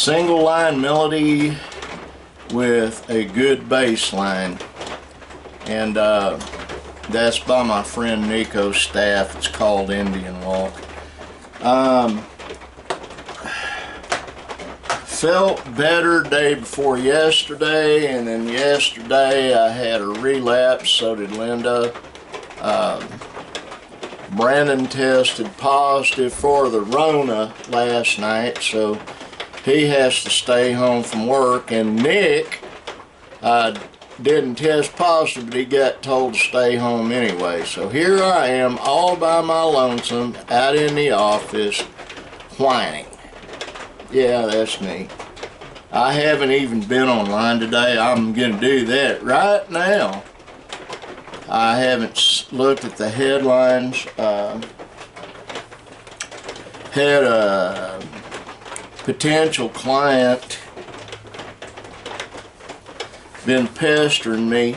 single line melody with a good bass line, and that's by my friend Nico Staff. It's called Indian Walk. Felt better day before yesterday, and then yesterday I had a relapse. So did Linda. Brandon tested positive for the Rona last night, so he has to stay home from work. And Nick didn't test positive, but he got told to stay home anyway. So here I am all by my lonesome out in the office whining. Yeah, that's me. I haven't even been online today. I'm going to do that right now. I haven't looked at the headlines. Had a potential client been pestering me,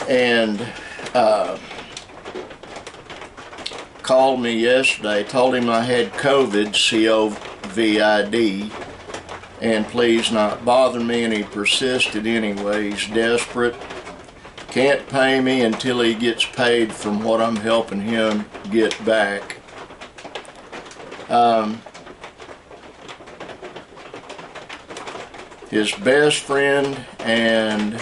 and called me yesterday, told him I had COVID, COVID, and please not bother me, and he persisted anyway. He's desperate, can't pay me until he gets paid from what I'm helping him get back. His best friend and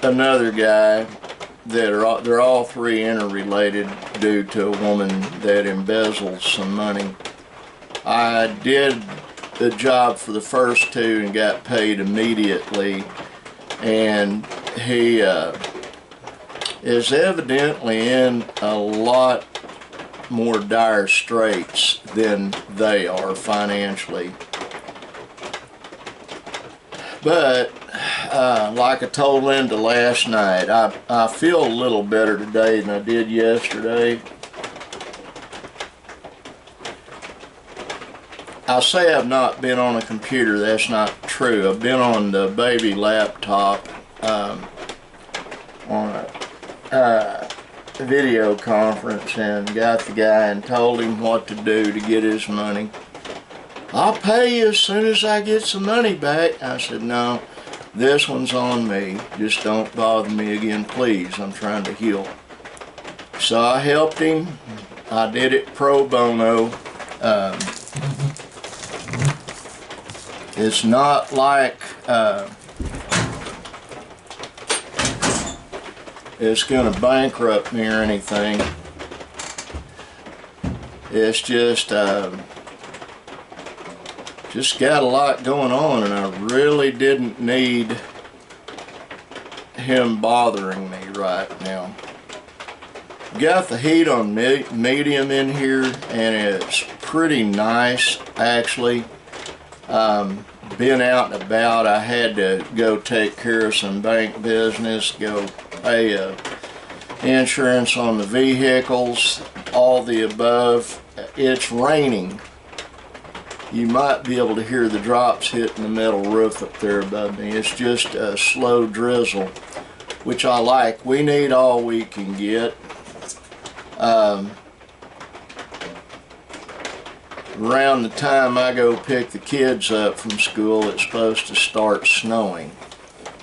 another guy they're all three interrelated due to a woman that embezzled some money. I did the job for the first two and got paid immediately, and he is evidently in a lot more dire straits than they are financially. But like I told Linda last night, I feel a little better today than I did yesterday. I say I've not been on a computer. That's not true. I've been on the baby laptop on a video conference and got the guy and told him what to do to get his money. I'll pay you as soon as I get some money back. I said, no, this one's on me. Just don't bother me again, please. I'm trying to heal. So I helped him. I did it pro bono. It's not like it's going to bankrupt me or anything. It's just got a lot going on, and I really didn't need him bothering me right now. Got the heat on medium in here, and it's pretty nice actually. Been out and about. I had to go take care of some bank business, go pay insurance on the vehicles, all the above. It's raining. You might be able to hear the drops hitting the metal roof up there above me. It's just a slow drizzle, which I like. We need all we can get. Around the time I go pick the kids up from school, it's supposed to start snowing.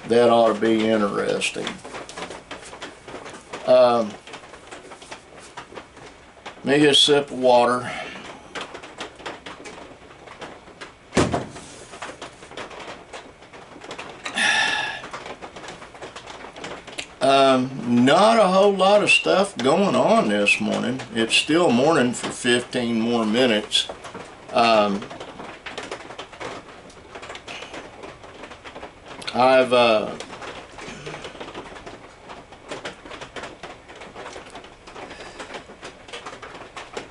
That ought to be interesting. Let me get a sip of water. Not a whole lot of stuff going on this morning. It's still morning for 15 more minutes. I've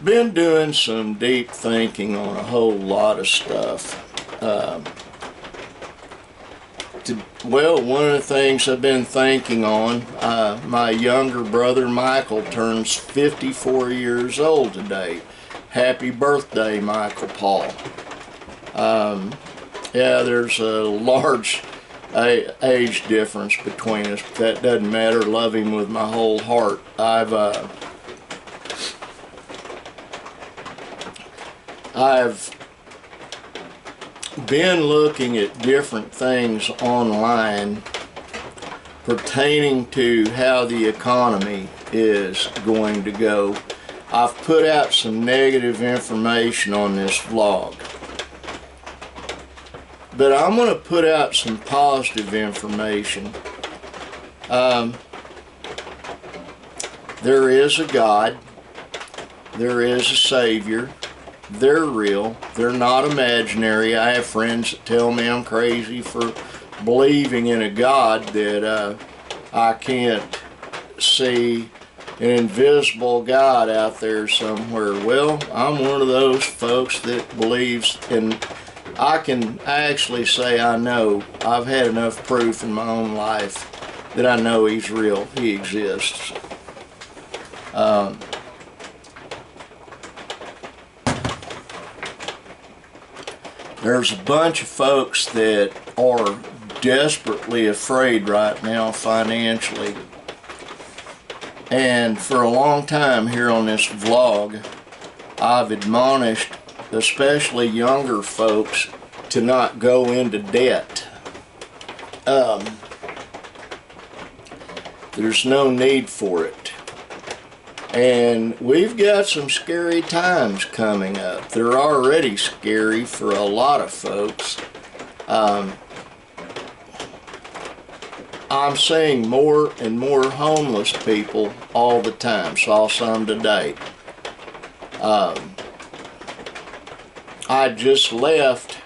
been doing some deep thinking on a whole lot of stuff. Well, one of the things I've been thinking on, my younger brother Michael turns 54 years old today. Happy birthday, Michael Paul. Yeah, there's a large age difference between us, but that doesn't matter. Love him with my whole heart. I've been looking at different things online pertaining to how the economy is going to go. I've put out some negative information on this vlog, but I'm going to put out some positive information. There is a God. There is a Savior. They're real. They're not imaginary. I have friends that tell me I'm crazy for believing in a God that I can't see an invisible God out there somewhere. Well, I'm one of those folks that believes, and I can actually say I know. I've had enough proof in my own life that I know He's real. He exists. There's a bunch of folks that are desperately afraid right now financially. And for a long time here on this vlog, I've admonished especially younger folks to not go into debt. There's no need for it. And we've got some scary times coming up. They're already scary for a lot of folks. I'm seeing more and more homeless people all the time. Saw some today. I just left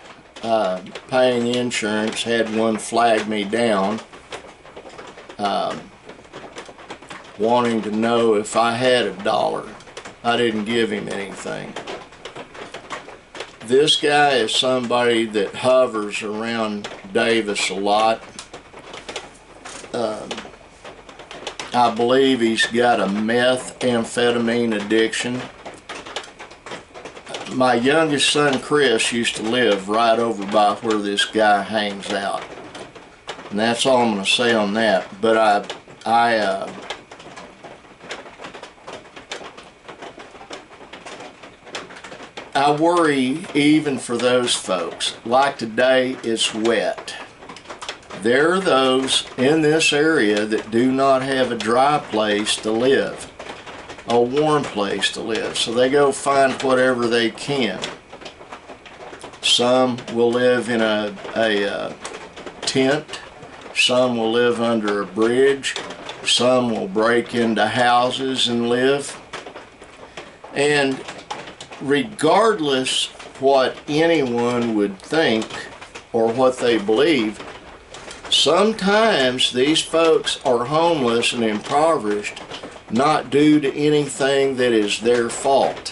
paying insurance, had one flag me down, wanting to know if I had $1. I didn't give him anything. This guy is somebody that hovers around Davis a lot. I believe he's got a methamphetamine addiction. My youngest son Chris used to live right over by where this guy hangs out. And that's all I'm going to say on that. But I worry even for those folks. Like today, it's wet. There are those in this area that do not have a dry place to live, a warm place to live. So they go find whatever they can. Some will live in a tent. Some will live under a bridge. Some will break into houses and live. And regardless what anyone would think or what they believe, sometimes these folks are homeless and impoverished not due to anything that is their fault.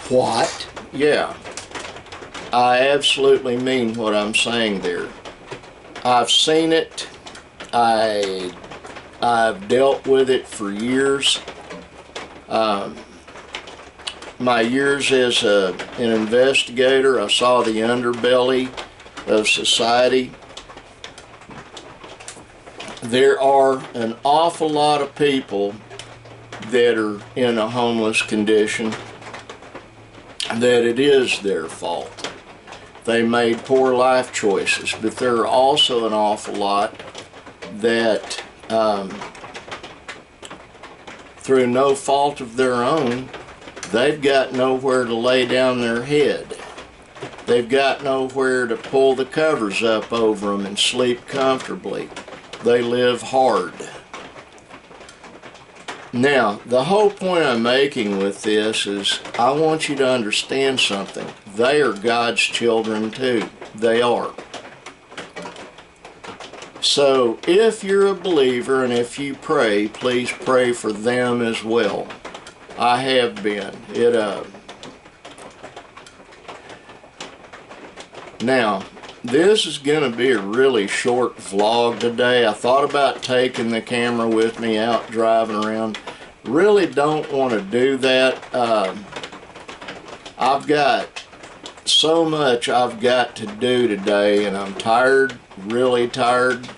What? Yeah. I absolutely mean what I'm saying there. I've seen it. I've dealt with it for years. My years as an investigator, I saw the underbelly of society. There are an awful lot of people that are in a homeless condition that it is their fault. They made poor life choices, but there are also an awful lot that through no fault of their own, they've got nowhere to lay down their head. They've got nowhere to pull the covers up over them and sleep comfortably. They live hard. Now, the whole point I'm making with this is I want you to understand something. They are God's children too. They are. So if you're a believer and if you pray, please pray for them as well. I have been. Now, this is going to be a really short vlog today. I thought about taking the camera with me out driving around. Really don't want to do that. I've got so much I've got to do today, and I'm tired, really tired.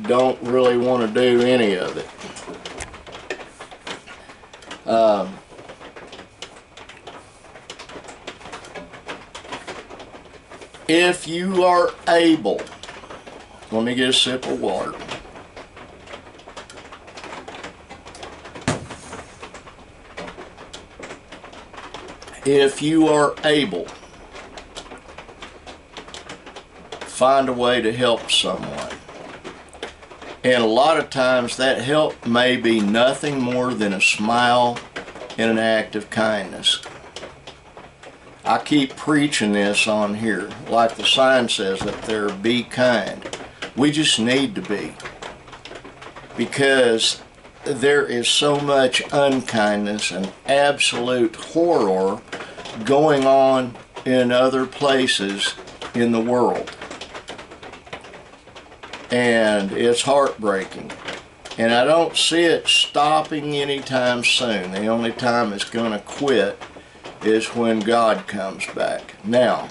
Don't really want to do any of it. If you are able, let me get a sip of water. If you are able, find a way to help someone. And a lot of times that help may be nothing more than a smile and an act of kindness. I keep preaching this on here. Like the sign says up there, be kind. We just need to be. Because there is so much unkindness and absolute horror going on in other places in the world. And it's heartbreaking. And I don't see it stopping anytime soon. The only time it's going to quit is when God comes back. Now,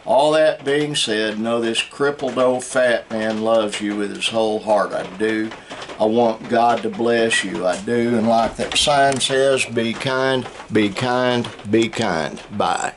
all that being said, know this crippled old fat man loves you with his whole heart. I do. I want God to bless you. I do. And like that sign says, be kind, be kind, be kind. Bye.